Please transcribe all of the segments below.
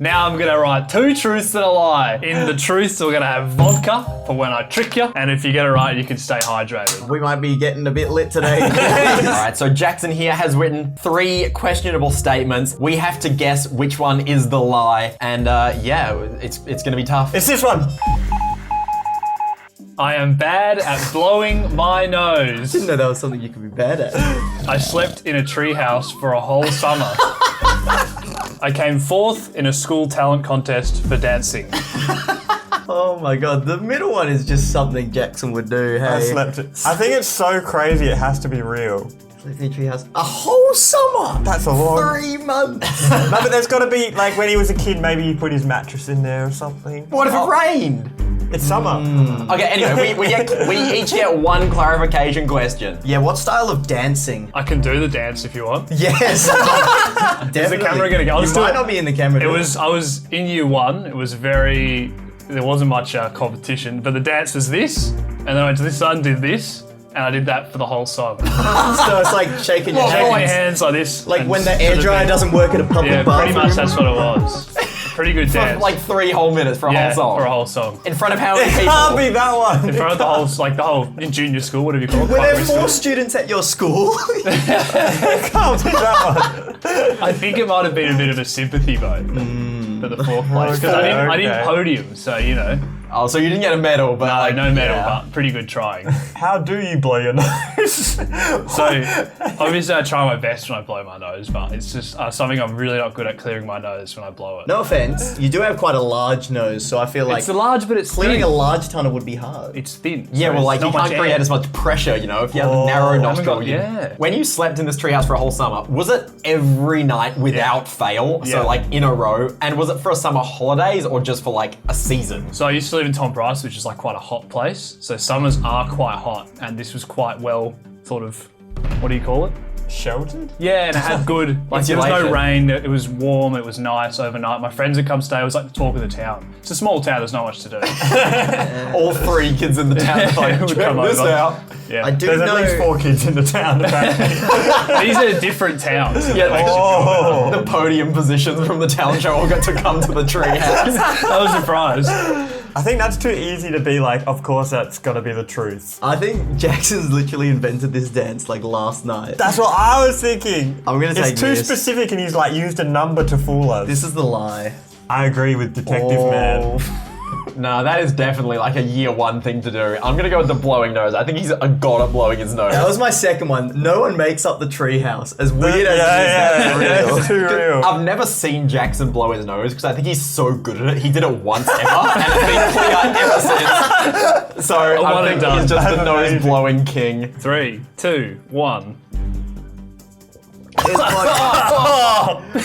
Now I'm going to write 2 truths and a lie. In the truths, we're going to have vodka for when I trick you. And if you get it right, you can stay hydrated. We might be getting a bit lit today. Alright, so Jackson here has written 3 questionable statements. We have to guess which one is the lie. And yeah, it's going to be tough. It's this one. I am bad at blowing my nose. Didn't know that was something you could be bad at. I slept in a treehouse for a whole summer. I came 4th in a school talent contest for dancing. Oh my god, the middle one is just something Jackson would do. Hey, I slept it. I think it's so crazy it has to be real. Slept in a treehouse a whole summer. That's a long... 3 months. No, but there's got to be, like, when he was a kid, maybe he put his mattress in there or something. What if it rained? It's summer. Okay, anyway, we each get 1 clarification question. Yeah, what style of dancing? I can do the dance if you want. Yes. Definitely. Is the camera going to go? You might not be in the camera. I was in year 1. It was there wasn't much competition, but the dance was this, and then I went to this side and did this, and I did that for the whole song. So it's like shaking your Shaking my hands. hands like this. Like and when the air dryer doesn't work at a public Yeah, bathroom. pretty much that's what it was. Pretty good dance. For like 3 whole minutes for a whole song. For a whole song. In front of how many It people? can't be that one. In front of the whole in junior school, whatever you call it. Were there primary 4 school. students at your school? It can't be that one. I think it might have been a bit of a sympathy vote for the 4th place because I didn't podium, so you know. Oh, so you didn't get a medal, but like, No medal, yeah. but pretty good trying. How do you blow your nose? So obviously I try my best when I blow my nose, but it's just something I'm really not good at, clearing my nose when I blow it. No offense, you do have quite a large nose, so I feel like It's large, but it's clearing thin. a large tunnel would be hard. It's thin. Yeah, so well, it's like you not much can't create air. as much pressure, you know, if you have a narrow nostril. yeah. When you slept in this treehouse for a whole summer, was it every night without fail? Yeah. So like in a row? And was it for summer holidays or just for like a season? So I used to live in Tom Price, which is like quite a hot place. So summers are quite hot, and this was quite well sort of, what do you call it? Sheltered? Yeah, and it had good, like there was no Insulation. rain, it was warm, it was nice overnight. My friends would come stay, it was like the talk of the town. It's a small town, there's not much to do. All 3 kids in the town like, would check come this over. out. Yeah. I do There's know. at least 4 kids in the town, apparently. These are different towns. Yeah, Oh. the podium positions from the talent show all got to come to the treehouse. I was surprised. I think that's too easy to be like, of course that's got to be the truth. I think Jackson's literally invented this dance like last night. That's what I was thinking. I'm gonna take It's too this. specific and he's like used a number to fool us. This is the lie. I agree with Detective Man. No, that is definitely like a year 1 thing to do. I'm gonna go with the blowing nose. I think he's a god at blowing his nose. That was my second one. No one makes up the treehouse. As weird as it is, Yeah, that's real. that's too real. I've never seen Jackson blow his nose because I think he's so good at it. He did it once ever, and it's been clear ever since. So one I and think done. he's just the That's nose amazing. blowing king. 3, 2, 1. It's like,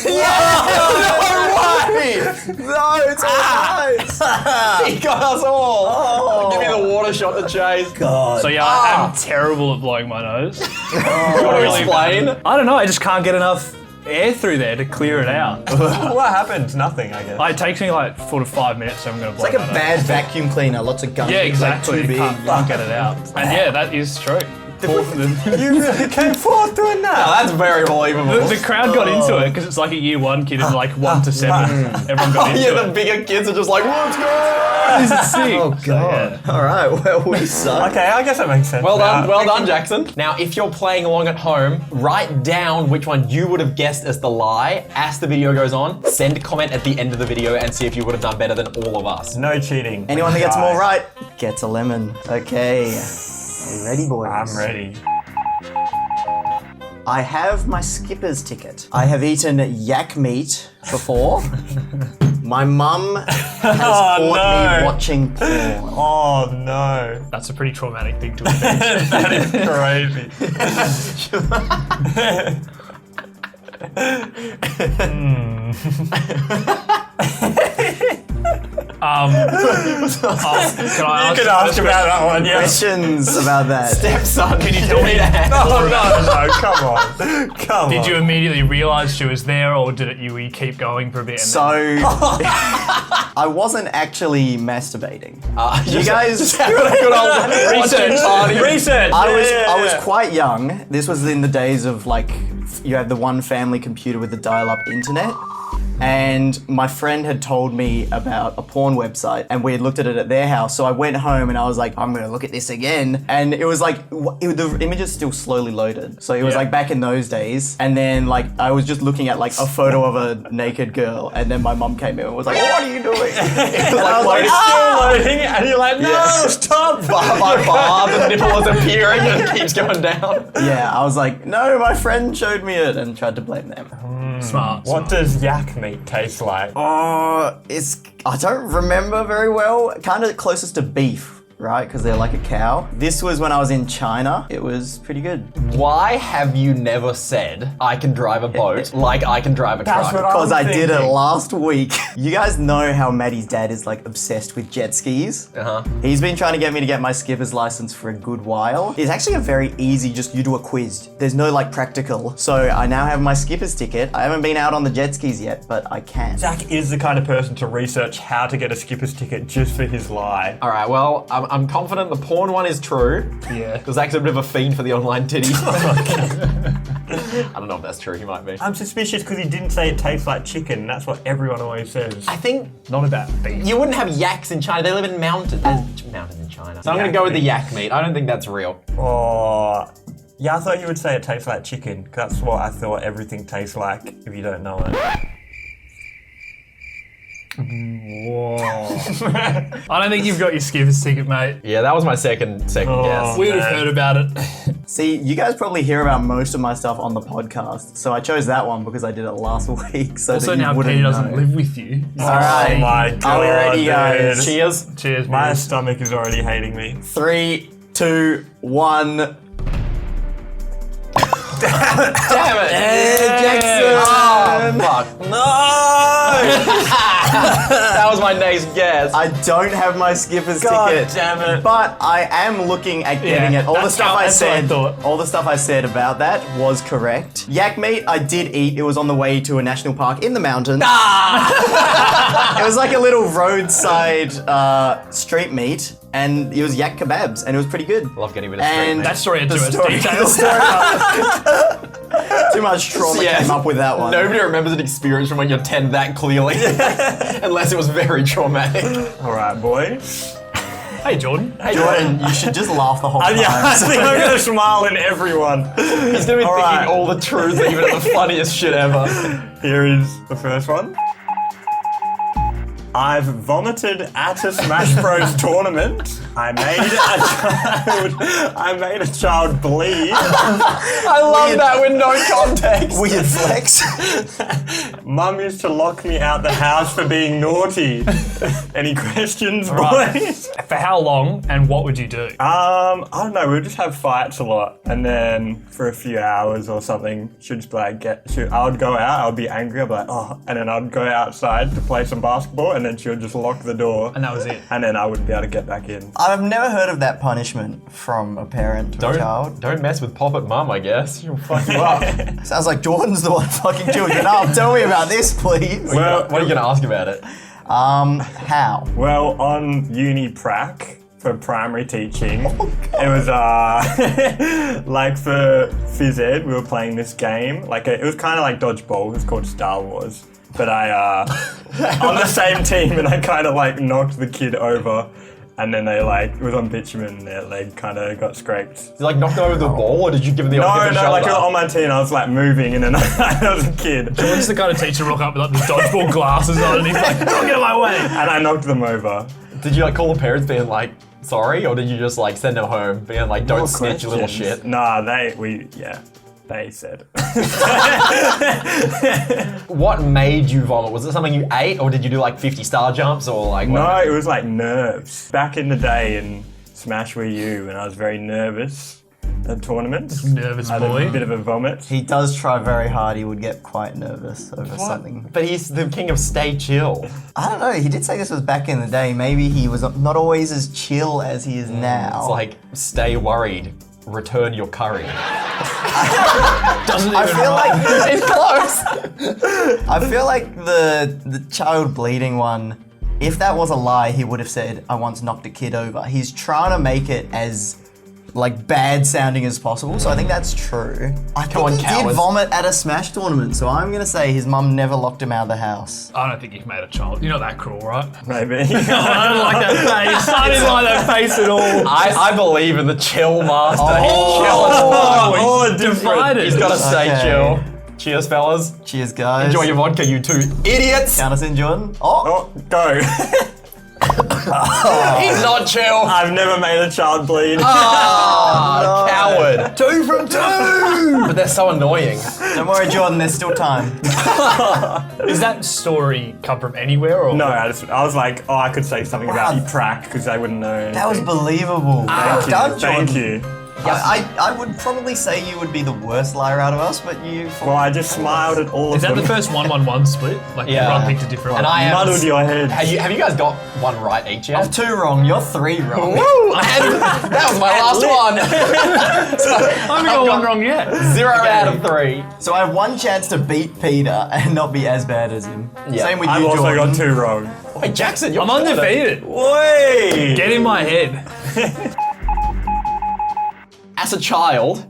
No way! no, it's all He got us all. Give me the water shot to chase. God. So yeah, I am terrible at blowing my nose. You want to explain? I don't know, I just can't get enough air through there to clear it out. What happened? Nothing, I guess. It takes me like 4 to 5 minutes, so I'm gonna blow It's like a my nose. bad vacuum cleaner. Lots of gum. Yeah, exactly. Like too You big. can't get it out. And yeah, that is true. You really came forth doing that. Oh, that's very believable. The crowd got into it because it's like a year 1 kid and like 1 to 7. Everyone got into Yeah, the it. bigger kids are just like, let's go! This is sick. Oh god. All right. Well, we suck. Okay, I guess that makes sense. Well done, now. well done, Jackson. Now, if you're playing along at home, write down which one you would have guessed as the lie as the video goes on. Send a comment at the end of the video and see if you would have done better than all of us. No cheating. Anyone that gets them all right gets a lemon. Okay. Are you ready, boys? I'm ready. I have my skipper's ticket. I have eaten yak meat before. My mum has caught me watching porn. Oh no. That's a pretty traumatic thing to admit. That is crazy. Can I You can ask about that one, yes. Questions about that. Stepson, can you tell me that? No, come on. Come on. Did you immediately realise she was there, or did you keep going for a bit? And So, I wasn't actually masturbating. You guys, good old Research. party. Research. I was quite young. This was in the days of like, you had the one family computer with the dial-up internet. and my friend had told me about a porn website, and we had looked at it at their house. So I went home and I was like, I'm gonna look at this again, and it was like the images still slowly loaded. So it was like back in those days, and then like I was just looking at like a photo of a naked girl, and then my mum came in and was like, "What are you doing?" And I was like, Still loading, and you're like, no, stop! Bar by bar, the nipple is appearing and it keeps going down. yeah, I was like, "No, my friend showed me it," and tried to blame them. Smart. What does yak meat taste like? I don't remember very well. Kind of closest to beef. Right, because they're like a cow. This was when I was in China. It was pretty good. Why have you never said, I can drive a boat like I can drive a truck? what Because I I'm did it thinking. last week. You guys know how Maddie's dad is like obsessed with jet skis. He's been trying to get me to get my skipper's license for a good while. It's actually a very easy, just you do a quiz. There's no like practical. So I now have my skipper's ticket. I haven't been out on the jet skis yet, but I can. Zack is the kind of person to research how to get a skipper's ticket just for his lie. All right, well, I'm confident the porn one is true. Yeah. Because Zack's a bit of a fiend for the online titties. I don't know if that's true, he might be. I'm suspicious because he didn't say it tastes like chicken. That's what everyone always says. I think Not about beef. you wouldn't have yaks in China, they live in mountains. There's mountains in China. So I'm gonna go with the yak meat. I don't think that's real. Oh, yeah, I thought you would say it tastes like chicken. 'Cause that's what I thought everything tastes like if you don't know it. Whoa. I don't think you've got your skipper's ticket, mate. Yeah, that was my second guess. We would have heard about it. See, you guys probably hear about most of my stuff on the podcast. So I chose that one because I did it last week. So Also, that you now wouldn't Peter doesn't know. live with you. All right. Oh my god. Are we ready, guys? dude. Cheers. Cheers, My boys. stomach is already hating me. 3, 2, 1. Damn it! Jackson! Oh, fuck. No! That was my next guess. I don't have my skipper's God ticket. damn it. But I am looking at getting Yeah, it. All the that's stuff how- I that's what I said, thought. all the stuff I said about that was correct. Yak meat, I did eat. It was on the way to a national park in the mountains. It was like a little roadside street meat, and it was yak kebabs, and it was pretty good. Love getting a bit of street And meat. That story had the too much story- detail. Too much trauma Yeah. came up with that one. Nobody remembers an experience from when you're 10 that clearly. Unless it was very traumatic. All right, boys. Hey, Jordan. Hey, Jordan, you should just laugh the whole time. Yeah, I think I'm gonna smile in everyone. He's gonna be All thinking right. all the truth, even at the funniest shit ever. Here is the first one. I've vomited at a Smash Bros tournament. I made a child bleed. I love that with no context. Weird flex. Mum used to lock me out the house for being naughty. Any questions, Right. boys? For how long and what would you do? I don't know. We'd just have fights a lot, and then for a few hours or something, she'd just be like, I would go out. I would be angry. I'd be like, oh, and then I'd go outside to play some basketball, and then she would just lock the door, And that was it. and then I wouldn't be able to get back in. I've never heard of that punishment from a parent to a child. Don't mess with Poppt1 mum, I guess. She'll fuck you up. Sounds like Jordan's the one fucking children up. Tell me about this, please. Well, What are you gonna ask about it? How? Well, on uni prac for primary teaching, it was like for phys ed, we were playing this game. It was kind of like dodgeball. It was called Star Wars. But I on the same team, and I kind of knocked the kid over. And then they it was on bitumen, and their leg kind of got scraped. Did you knock them over the ball, or did you give him the No, shoulder? on my team, I was moving, and then I was a kid, Jordan's the kind of teacher to rock up with the dodgeball glasses on, and he's like, "Don't get in my way." and I knocked them over. Did you call the parents being sorry, or did you just send them home being don't More snitch, you little questions. shit? Nah, they said. What made you vomit? Was it something you ate, or did you do 50 star jumps, or No, it was nerves. Back in the day in Smash Wii U, when I was very nervous at tournaments. Nervous I had boy. a bit of a vomit. He does try very hard. He would get quite nervous over something. But he's the king of stay chill. I don't know. He did say this was back in the day. Maybe he was not always as chill as he is now. It's stay worried, return your curry. Doesn't I even feel rhyme. like It's close. I feel like the child bleeding one. If that was a lie, he would have said, "I once knocked a kid over." He's trying to make it as like bad sounding as possible, so I think that's true. I think on, he did cowards. vomit at a Smash tournament, so I'm gonna say his mum never locked him out of the house. I don't think you've made a child. You're not that cruel, right? Maybe. I don't like that face. I didn't like that face at all. I believe in the chill master. Oh, different. Divided. He's gotta stay Okay. chill. Cheers, fellas. Cheers, guys. Enjoy your vodka, you two idiots. Count us in, Jordan. Oh, Oh, go. He's not chill. I've never made a child bleed. Ah, coward. 2 from 2! But they're so annoying. Don't worry, Jordan, there's still time. Is that story come from anywhere or? No, I was like, oh, I could say something about you prac because they wouldn't know anything. That was believable. Thank you. Done, Jordan. Thank you. I would probably say you would be the worst liar out of us, but you... Well, I just smiled at all Is of that them. the first 1-1-1 split? Like Yeah. everyone picked a different And one. I am. Muddled your head. Have you guys got one right each yet? 2 wrong, you're 3 wrong. Woo! And that was my last one. I haven't got one wrong yet. 0 out of 3. So I have 1 chance to beat Peter and not be as bad as him. Yeah. Same with I've you, also Jordan. got 2 wrong. Wait, Jackson, you're I'm undefeated. Wait! Get in my head. As a child,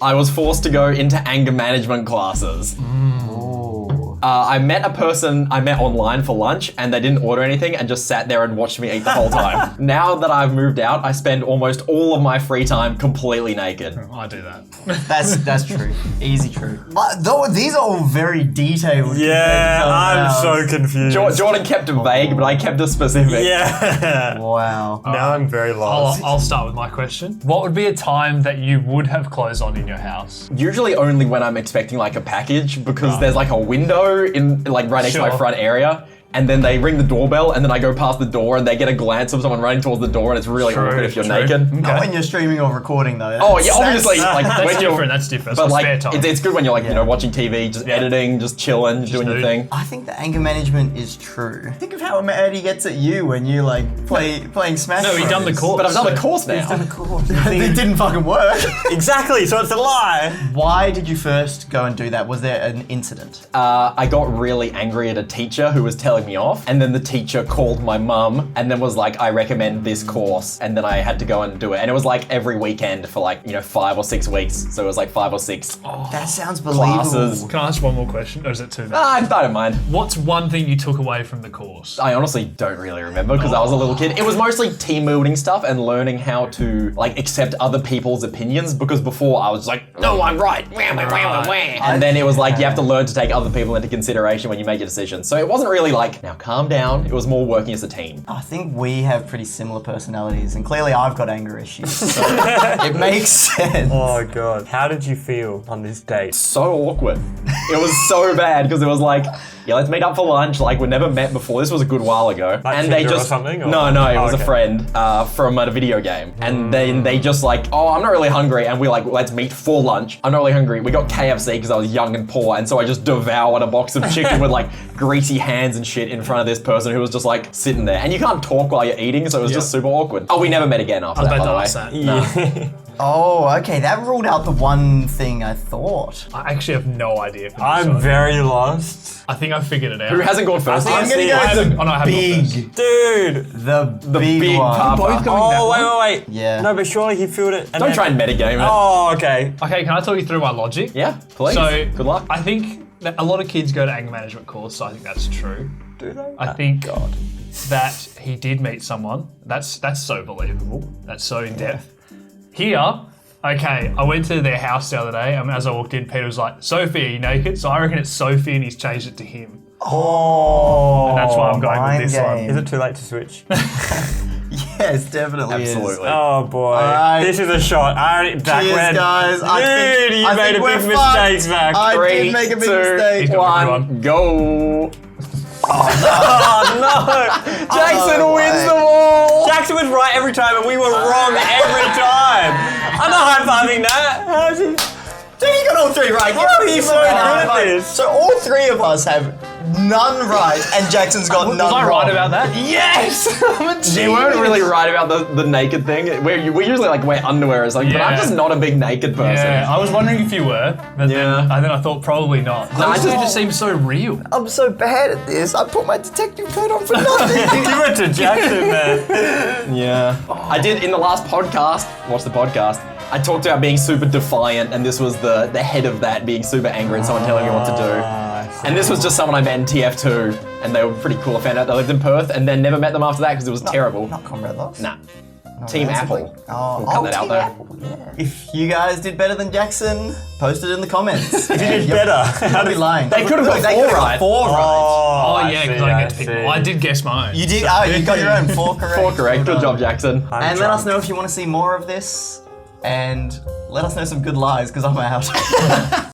I was forced to go into anger management classes. I met a person I met online for lunch and they didn't order anything and just sat there and watched me eat the whole time. Now that I've moved out, I spend almost all of my free time completely naked. I do that. That's true. Easy true. But though these are all very detailed. Yeah, I'm so so confused. Jordan kept it vague, but I kept it specific. Yeah. Wow. Now I'm very lost. I'll start with my question. What would be a time that you would have clothes on in your house? Usually only when I'm expecting like a package because there's like a window in like right next to my Sure. front area. And then they ring the doorbell, and then I go past the door, and they get a glance of someone running towards the door, and it's really True, awkward if you're true. naked. Not when you're streaming or recording though. Oh yeah, obviously, like That's when you're, different. That's different. but That's like spare time. it's good when you're like you know watching TV, just editing, just chilling, doing your nude. thing. I think the anger management is true. Think of how mad he gets at you when you like playing Smash. No, he done the Bros. course. But I've done the course now. It didn't fucking work. Exactly, so it's a lie. Why did you first go and do that? Was there an incident? I got really angry at a teacher who was telling me off, and then the teacher called my mum and then was like, I recommend this course, and then I had to go and do it. And it was like every weekend for like, 5 or 6 weeks. So it was like 5 or 6 That sounds believable. classes. Can I ask one more question, or is it too? I don't mind. What's one thing you took away from the course? I honestly don't really remember because I was a little kid. It was mostly team building stuff and learning how to like accept other people's opinions because before I was like, no, I'm right. And then it was like you have to learn to take other people into consideration when you make your decisions. So it wasn't really like, now calm down. It was more working as a team. I think we have pretty similar personalities, and clearly I've got anger issues. So it makes sense. Oh god. How did you feel on this date? So awkward. It was so bad because it was like, yeah, let's meet up for lunch. Like we'd never met before. This was a good while ago. Like and they Tinder or just something, or- No, it Oh, was okay. a friend from a video game. And then they just like, oh, I'm not really hungry. And we're like, let's meet for lunch. I'm not really hungry. We got KFC because I was young and poor, and so I just devoured a box of chicken with like greasy hands and shit in front of this person who was just like sitting there. And you can't talk while you're eating, so it was just super awkward. Oh, we never met again after I was that, about by to the ask way. that. No. Oh, okay. That ruled out the one thing I thought. I actually have no idea. For this I'm one. very lost. I think I figured it out. Who hasn't gone first? I'm yet? gonna I go haven't- with oh, no, I the haven't gone big, Dude. the big one. papa. Both going that Oh, one? wait. Yeah. No, but surely he filled it. Don't try and metagame it. Oh, okay. Okay, can I talk you through my logic? Yeah, please. So good luck. I think that a lot of kids go to anger management course, so I think that's true. Do they? I think that he did meet someone. That's so believable. That's so in depth. Here, okay, I went to their house the other day, and as I walked in, Peter was like, "Sophie, are you naked?" So I reckon it's Sophie, and he's changed it to him. Oh. And that's why I'm going with mind this one. game. Is it too late to switch? Yes, definitely Absolutely. Oh boy. Alright. This is a shot. I already Zach Cheers, went. guys. Dude, you made a big mistake, Zach. I Three, did make a big two, mistake. He's got a good 1, go. Oh no! Jackson Oh, wins way. them all. Jackson was right every time, and we were wrong every time. I'm not high-fiving that. How's he? So you got all 3 right. How are you so good at this? So all 3 of us have none right, and Jackson's got none Was I wrong. right about that? Yes! I'm a genius. You weren't really right about the naked thing. We usually like wear underwear or something, but I'm Yeah. just not a big naked person. Yeah, I was wondering if you were, but then I thought probably not. No, Those two just seem so real. I'm so bad at this. I put my detective coat on for nothing. Give it to Jackson, man. Yeah. I did in the last podcast, watch the podcast, I talked about being super defiant, and this was the head of that, being super angry and someone telling me what to do. And this was just someone I met in TF2, and they were pretty cool. I found out they lived in Perth, and then never met them after that because it was terrible. Not Comrade Loss. Nah. Team Apple. Oh, We'll cut that out Team though. Apple, yeah. If you guys did better than Jackson, post it in the comments. If you did better, how I'd be did lying. They could have got They four could've got right. 4 right. Oh, yeah, because I didn't get to pick. Well, I did guess mine. You did. Oh, you got your own 4 correct. 4 correct. Good job, Jackson. And let us know if you want to see more of this, and let us know some good lies because I'm out.